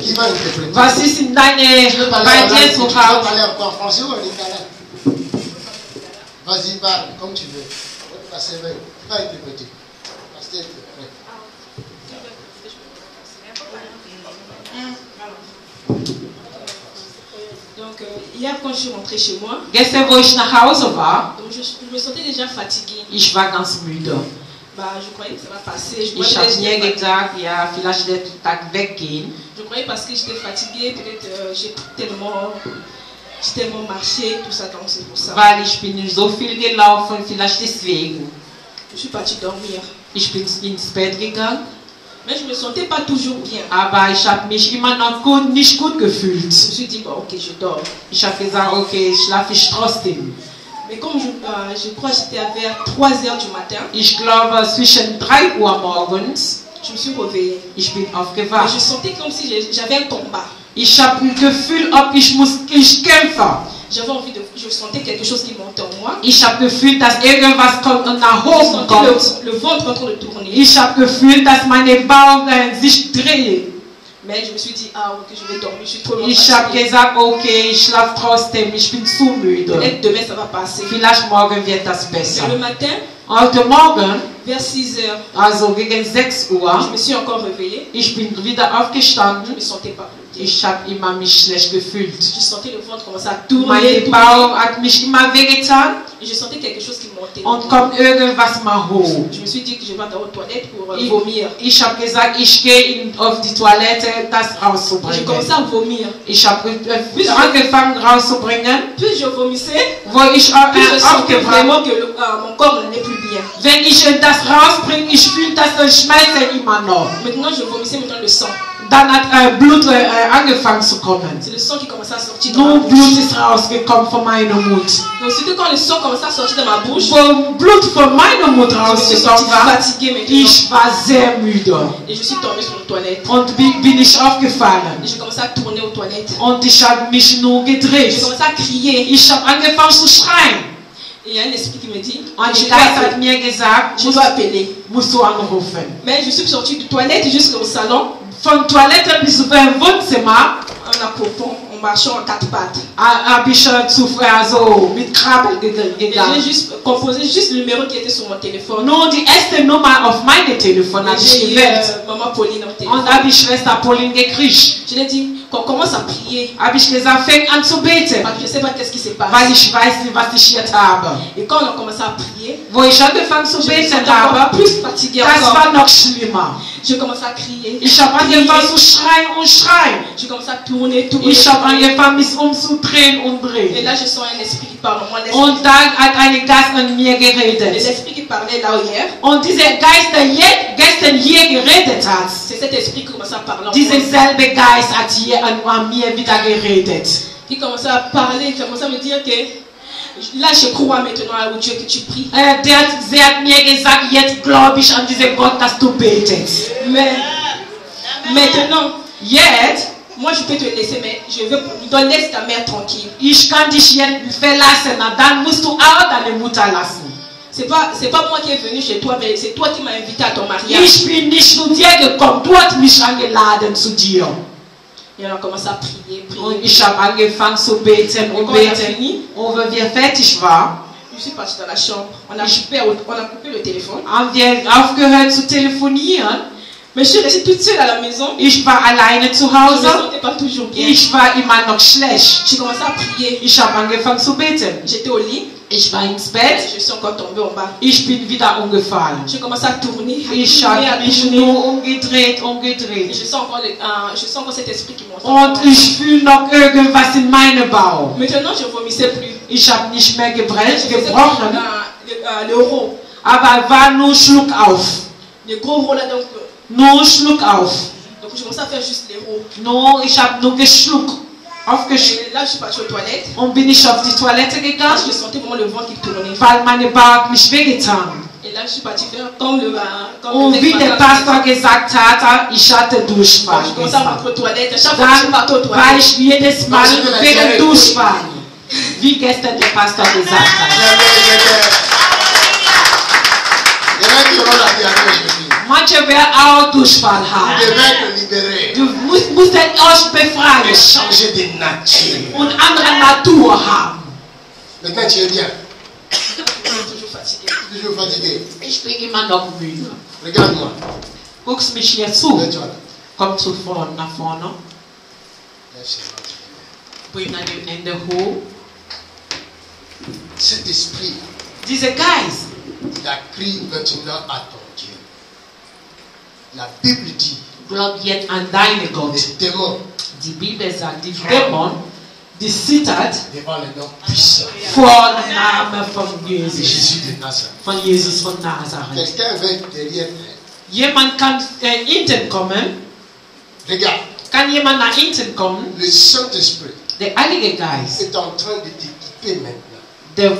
Qui va interpréter? Was ist in deine Tu veux bei parler dir zu Hause? en français ou en italien? Vas-y, parle comme tu veux. Va interpréter. Donc, hier, quand je suis rentrée chez moi, Gestern, wo ich nach Hause war, donc je me sentais déjà fatiguée. ich war ganz müde. Bah, je croyais que ça va passer. Ich habe mir gedacht, ja, vielleicht wird der Tag weggehen. Je croyais parce que j'étais fatiguée, peut-être j'ai tellement marché, tout ça, donc c'est pour ça. Weil ich bin so viel gelaufen, vielleicht deswegen. Je suis partie dormir. Ich bin ins Bett gegangen. Mais je ne me sentais pas toujours bien. Aber ich habe mich immer noch nicht gut gefühlt. Je me suis dit, bon, ok, je dors. Ich habe gesagt, okay, schlafe ich trotzdem. Mais comme je crois que j'étais vers 3 heures du matin, Ich glaube, zwischen 3 Uhr morgens, je me suis réveillée. ich bin Et aufgewacht. je sentais comme si j'avais un combat. Ich habe ein Gefühl, ob ich kämpfe. Je sentais quelque chose qui montait en moi. Ich habe gefühlt, dass irgendwas kommt und nach Je oben sentais kommt. le ventre en train de tourner. Ich habe gefühlt, dass meine Bauch sich dreht. Mais je me suis dit, ah ok, je vais dormir, je suis trop loin. Ich habe gesagt, okay, ich schlafe trotzdem, ich bin zu müde. Peut-être demain ça va passer. Vielleicht morgen wird das besser. Mais le matin, Heute Morgen, vers 6 heures, also gegen 6 je Uhr, me suis encore réveillée. ich bin wieder Je ne aufgestanden. me sentais pas bien. Ich habe immer mich schlecht gefühlt. Je sentais le ventre commencer à Mein tourner. Bauch hat mich immer wehgetan Et je sentais quelque chose qui montait. und kommt irgendwas mal hoch. Je me suis dit que je vais aller aux toilettes pour Ich, vomir. ich habe gesagt, ich gehe auf die Toilette, das J'ai rauszubringen. commencé à vomir. Ich habe angefangen rauszubringen, Plus je vomissais, wo ich plus je sentais aufgewacht. vraiment que mon corps n'allait plus bien. Wenn ich das rausbringe, ich fühle das Schmerzen immer noch. Maintenant, je vomissais maintenant le sang. Dann hat Blut angefangen zu kommen. C'est le sang qui commençait à sortir dans ma Nur bouche. Blut ist rausgekommen von meinem Mund. Donc, surtout quand le sang commençait à sortir dans ma bouche, Wo Blut von meinem Mund je me suis rausgekommen sentie war, fatiguée maintenant. ich war sehr müde. Et je suis tombée sur les toilettes. Und bin ich aufgefallen. Et je commençais à tourner aux toilettes. Und ich habe mich nur Je gedreht. commençais à crier. Ich habe angefangen zu schreien. Et il y a un esprit qui me dit, Und je die dois Geist hat appeler. mir gesagt, Je dois appeler. musst du anrufen. Mais je suis sortie du toilette jusqu'au salon Von Toilette bis zum Wohnzimmer en accroupant, en marchant en 4 pattes. habe ich so mit Krabbel Et j'ai gegangen. juste composé juste le numéro qui était sur mon téléphone. Nur die erste Nummer auf meinem Telefon habe Et ich j'ai eu gewählt. maman Pauline au Und téléphone. habe ich Schwester Pauline gekriegt. Je lui ai dit qu'on commence à prier. Habe ich gesagt, fäng an zu beten. Parce que je ne sais pas qu'est-ce qui se passe. Weil ich weiß nicht, was ich jetzt habe. Et quand on a commencé à prier, Wo ich angefangen zu je me beten sentais encore habe, plus fatiguée das encore. war noch schlimmer. Je commençais à crier. Ich habe angefangen zu schreien und schreien. Je commençais à tourner, tourner. Ich habe tourner. angefangen, mich umzudrehen und Et drehen. là, je sens un esprit qui parle en moi. Und dann hat ein Geist an mir Et geredet. l'esprit qui parlait là hier, Und dieser Geist, der gestern hier geredet hat, c'est cet esprit qui commençait à parler en moi. dieser selbe Geist hat hier an mir wieder geredet. Qui commençait à parler, qui commençait à me dire que là, je crois maintenant au Dieu que tu pries. Sie hat mir gesagt, jetzt glaube ich an diesen Gott, dass du betest. Mais maintenant, Jetzt, moi je peux te laisser, mais je laisse ta mère tranquille. ich kann dich jetzt verlassen, na dann musst du auch deine Mutter lassen. C'est pas moi qui est venu chez toi, mais c'est toi qui m'as invité à ton mariage. Ich bin nicht zu dir gekommen, du hast mich eingeladen zu dir. Et on a commencé à prier, prier. Und ich habe angefangen zu beten und Quand on a beten. fini, Und wenn wir fertig waren, je suis partie dans la chambre. On a coupé le téléphone. haben wir aufgehört zu telefonieren. Mais je suis restée toute seule à la maison. Ich war alleine zu Je ne me Hause. sentais pas toujours bien. Ich war immer noch schlecht. J'ai commencé à prier. Ich habe angefangen zu beten. J'étais au lit. Ich war ins Et Bett. je suis encore tombée en bas. Ich bin wieder umgefallen. J'ai commencé à tourner, Ich à habe mich tourner. nur umgedreht, Et umgedreht. je sens encore cet esprit qui monte. Und ich fühle noch irgendwas in meinem Bauch. Maintenant, je vomissais plus. Ich habe nicht mehr Je faisais gebrochen, le roux. aber war nur Schluck auf. Le gros roux là, donc Nur Schluck auf. je commençais à faire juste les roux. Ich habe nur geschluckt. Aufgeschluckt. Et là, je suis partie aux toilettes. Und bin ich auf die Toilette Parce que gegangen, je sentais vraiment le ventre qui tournait. weil meine Bauch mich wehgetan. Et là, je suis partie faire comme le Und wie der Pastor gesagt hat, ich hatte Durchfall. Je commençais à rentrer aux toilettes. Chaque fois que je Dann partais aux war toilettes, ich jedes Mal wegen Durchfall. Wie gestern der Pastor gesagt hat. Manche werden auch Durchfall Vous haben. devez être libéré. Du musst euch Et befreien changer de nature. und andere Natur haben. Maintenant, tu es bien. Toujours fatigué. Toujours fatigué. Ich bin immer noch müde. Regarde-moi. Guckst mich hier zu. Mets-toi là. Komm zu vorne, nach vorne. Lève ses mains. Bring deine Hände hoch. Cet esprit, Dieser Geist, il a crié maintenant à ton Dieu. La Bible dit, glaub jetzt an deine Gott. les démons Die Bibel sagt, die Dämon, die zittert devant le nom puissant vor dem Namen von de Jesus. Jésus de Nazareth. Von Jesus von Nazareth. Quelqu'un va être derrière elle. Jemand kann hinten kommen. Regarde, Kann jemand nach hinten kommen? le Saint-Esprit Der Heilige Geist, est en train de t'équiper maintenant. der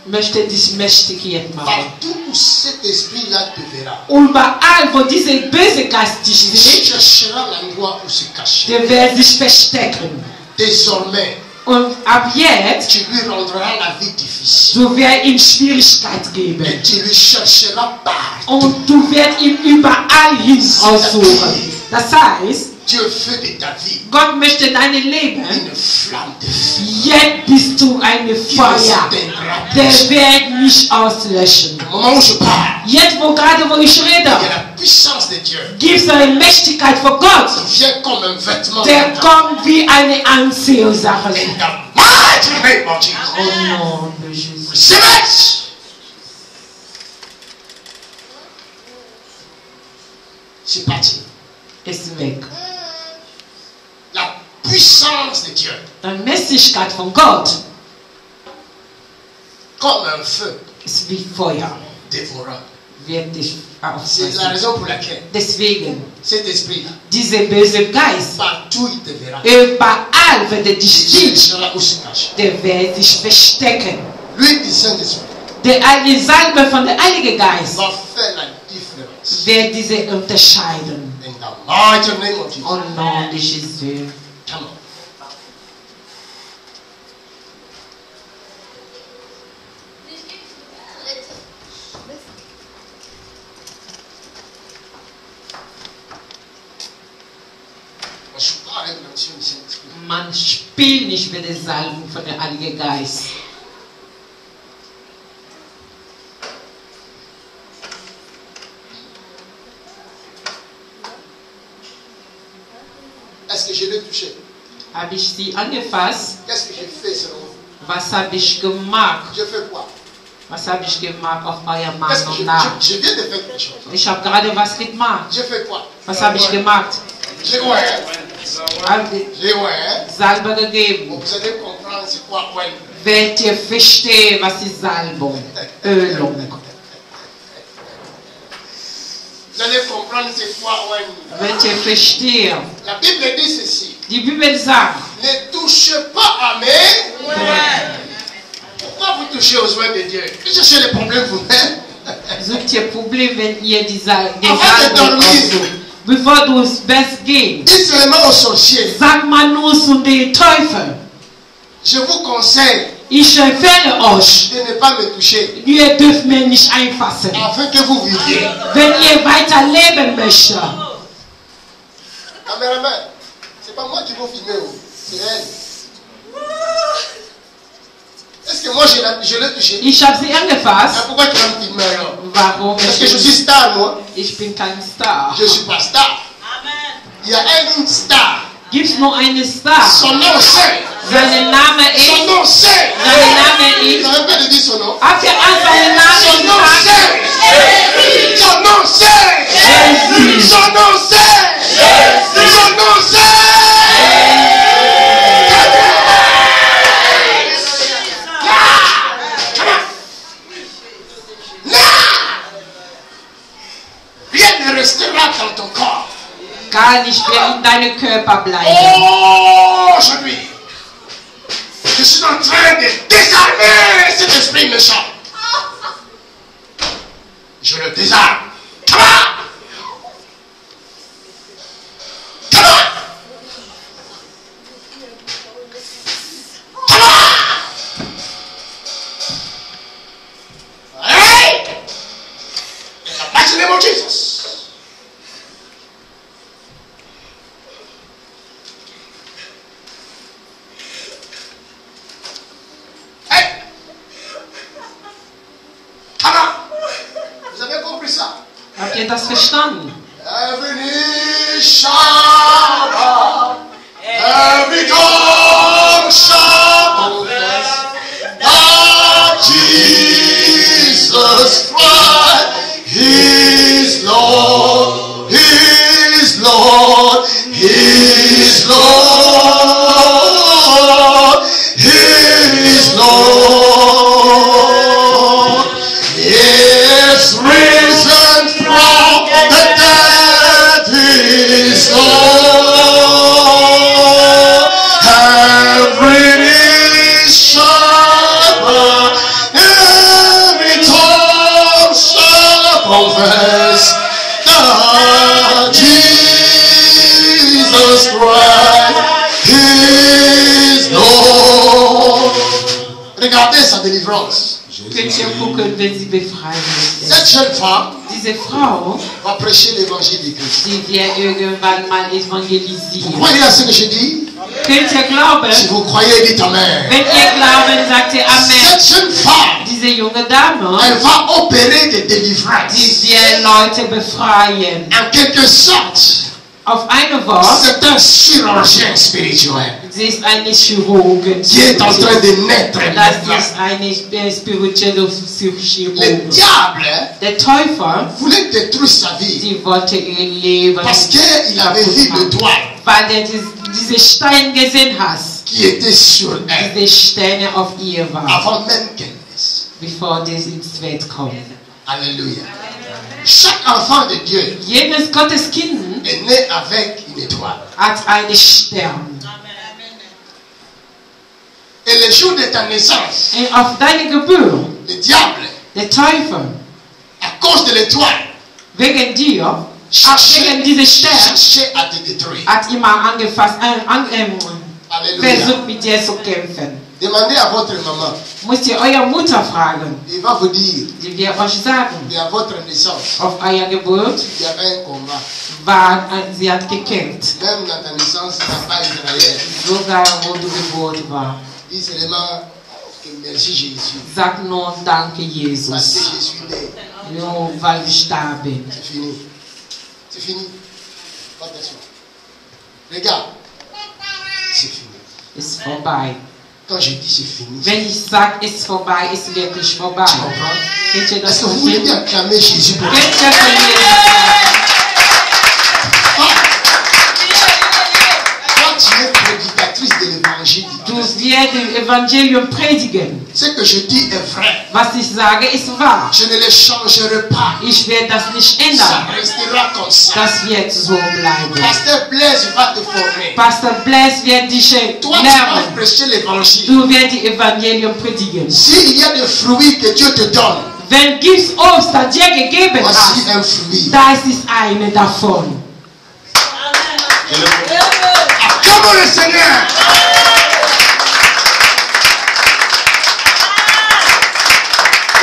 möchte dich mächtig jetzt machen. Partout où cet esprit-là te verra, Überall, wo dieser böse Geist dich il sieht, cherchera l'endroit où se cacher. der wird sich verstecken. Désormais, Und ab jetzt, tu lui rendras la vie difficile. du wirst ihm Schwierigkeit geben. Et tu lui chercheras partout. Und du wirst ihn überall hin aussuchen. Das heißt, Dieu fait de ta vie Gott möchte dein Leben. une flamme de feu Jetzt bist du eine qui ne Feuer. s'éteindra Der plus. wird nicht auslöschen. Au moment où je parle, Jetzt, wo ich il y a rede, la puissance de Dieu gibt es eine Mächtigkeit von Gott. qui vient comme un vêtement. Der kommt wie eine Anziehsache. In the mighty name of Jesus. Au nom de Jésus. Receive it. C'est parti. Ist weg. La puissance de Dieu, Die Mächtigkeit von Gott comme un feu ist wie Feuer. dévorant. Wird dich C'est la auffressen. raison pour laquelle Deswegen, cet esprit, dieser böse Geist, partout il te verra, überall, wenn er dich il sieht, cherchera où se cacher. der wird sich verstecken. L'huile du Saint-Esprit Die Salbe von der Heilige Geist va faire la différence. wird diese unterscheiden. In the mighty name of Jesus. Au nom de Jésus. Come on. On joue pas avec l'onction du Saint-Esprit. Man spielt nicht mit der Salbung von der Heilige Geist. Est-ce que je l'ai touché? Habe ich sie angefasst? Qu'est-ce que j'ai fait selon vous? Was habe ich gemacht? Je fais quoi? Was habe ich gemacht auf eurer Qu'est-ce que Meinung nach? je viens de faire quelque chose. Ich habe gerade was gemacht. J'ai fait quoi? Was habe ich gemacht? J'ai ouais. Habe J'ai ouais. Salbe gegeben. Vous allez comprendre c'est quoi ouais. Werdet ihr verstehen, was ist Salbung? Ölung. Vous allez comprendre c'est quoi ouais. Werdet ihr verstehen? La Bible dit ceci. Die Bibel sagt, Ne touchez pas à mes. Pourquoi vous touchez aux oies de Dieu? Vous cherchez les problèmes vous-même. sucht ihr Problem, wenn ihr die Avant de Salbung dormir. aussucht. Bevor du ins Bett gehst, Dis seulement aux sorciers. sag man nur zu den Teufel. Je vous conseille Ich empfehle euch, de ne pas me toucher. ihr dürft mir nicht einfassen. Afin que vous viviez. Wenn ihr weiter leben möchtet, Caméraman, c'est pas moi qui vous filmer, c'est elle. Est-ce que moi je l'ai touché? ich habe sie angefasst. Ah, pourquoi tu vas me filmer alors? Warum? Parce que je suis star, moi. Ich bin kein Star. Je suis pas star. Il y a une star. Gibt's nur einen Star? Son nom c'est. Sein Name Son ist. nom c'est. Sein Name Vous ist. n'avez pas de dire son nom. Habt ihr an seinen Son nom Namen c'est. Son nom c'est. Jésus. Son nom c'est. Son nom c'est. Rien ne restera dans ton corps. Gar nicht mehr in deinem Körper bleiben. Oh, aujourd'hui, je suis en train de désarmer cet esprit méchant. Je le désarme. Come on! Come on! Come on! Hey! In the mighty name of Jesus. ihr das verstanden? Every knee shall bow, every tongue shall confess that Jesus Christ is Lord, He is Lord, He is Lord, He is Lord. He is risen from the dead, He is Lord. Every knee shall bow, every tongue shall confess that Jesus Christ is Lord. Regardez sa délivrance. Könnt ihr gucken, wenn sie befreit ist? Cette jeune femme Diese Frau, va prêcher l'évangile de Christ. die wird irgendwann mal Vous evangelisieren. croyez à ce que je dis? Könnt ihr glauben? Si vous croyez, dites Amen. Wenn ihr glauben, sagt ihr Amen. Cette jeune femme, Diese junge Dame, elle va opérer des délivrances. die wird Leute befreien. En quelque sorte, Auf eine Wort, c'est un chirurgien spirituel sie ist eine Chirurgin. qui est en train de naître Das maintenant. ist eine spirituelle Le Chirurgin. diable Der Teufel, voulait détruire sa vie sie wollte ihr Leben parce qu'il avait vu le doigt weil er diese Steine gesehen hat, qui était sur elle diese Steine auf ihr waren, avant même qu'elle naisse. bevor das ins Welt kommt. Alléluia. Chaque enfant de Dieu Jedes Gotteskind est né avec une étoile. hat einen Stern. Et le jour de ta naissance, Und auf deine Geburt, le diable, der Teufel, à cause de l'étoile, wegen dir, cherchait, wegen dieser Stern, cherchait à te détruire. hat immer angefasst, Alléluia. versucht mit dir zu kämpfen. Demandez à votre maman. Müsst ihr eure Mutter fragen. Il va vous dire, Die wird euch sagen, et à votre naissance, auf eurer Geburt il y avait un combat. sie hat gekämpft. Même dans ta naissance, tu n'as pas Israël. Sogar wo du geboren warst. Dis seulement que merci Jésus. Sag nur Danke, Parce que Jesus. je suis né. Nur weil ich da bin. C'est fini. C'est fini. Pas attention. Regarde. C'est fini. Ist vorbei. Quand je dis c'est fini, Wenn ich sage, ist vorbei, ist wirklich vorbei. tu comprends? Könnt ihr das Est-ce que vous voulez verstehen? bien acclamer Jésus pour Könnt ihr von Jesus sagen? Quand tu es prédicatrice de l'évangile, Du wirst das Evangelium predigen. ce que je dis est vrai. Was ich sage, ist wahr. Je ne le changerai pas. Ich werde das nicht Ça ändern. restera comme ça. Das wird so bleiben. Pasteur Blaise va te former. Pastor Blaise wird dich Toi, tu vas lernen. prêcher l'évangile. Du wirst die Evangelium predigen. S'il y a des fruits que Dieu te donne, Wenn gibt's Obst, das dir gegeben voici hast, un fruit. das ist eine davon. Acclamons le Seigneur.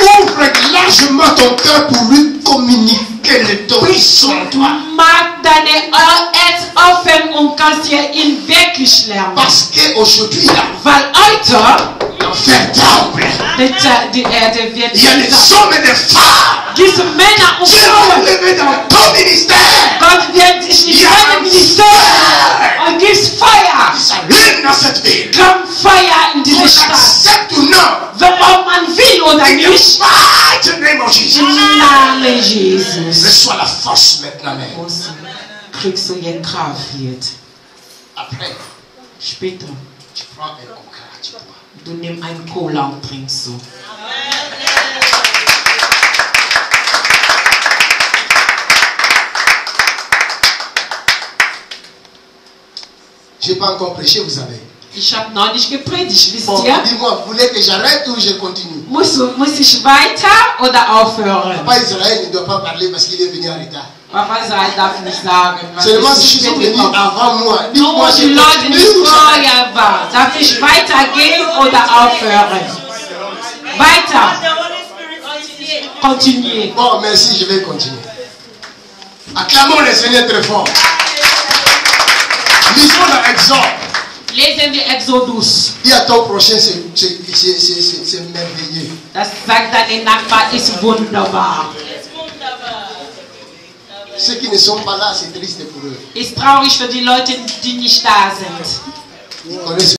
Ouvre largement ton cœur pour lui communiquer le don qui sont en toi. Mag deine Herz offen und kannst dir ihn wirklich lernen. Parce qu'aujourd'hui, là, Weil heute l'enfer tremble. die Erde wird Il y a des hommes et des femmes diese Männer und qui sont Frauen. levés dans ton ministère. Gott wird dich in Ja. deinem Ministerium und gibst Feuer. Qui s'allument dans cette ville. Komm Feuer in diese Qu'on Stadt. accepte ou non. Ob man will oder In the nicht. mighty name of Jesus. Im Namen Jesus. Reçois la force maintenant même. Kriegst du jetzt Kraft jetzt. Après, Später. tu prends un coca, tu bois. Du nimmst einen Cola und trinkst so. Je n'ai pas encore prêché, vous savez. Ich habe noch nicht gepredigt, wisst Bon, ihr? dis-moi, vous voulez que j'arrête ou je continue? Muss ich weiter oder aufhören? Papa Israël ne doit pas parler parce qu'il est venu en retard. Papa Israel darf nicht sagen, was Seulement ist si ils sont spät venus gekommen. avant moi. Dis-moi, Nur je die Leute, die continue ou j'arrête? vorher waren. Darf ich weitergehen oder aufhören? Weiter. Continuer. Bon, merci, je vais continuer. Acclamons le Seigneur très fort. Lisons dans Exode. Lesen wir Exodus. Dis à ton prochain, c'est merveilleux. Das sagt dein Nachbar ist wunderbar. Ceux qui ne sont pas là, c'est triste pour eux. Ist traurig für die Leute, die nicht da sind. Ils connaissent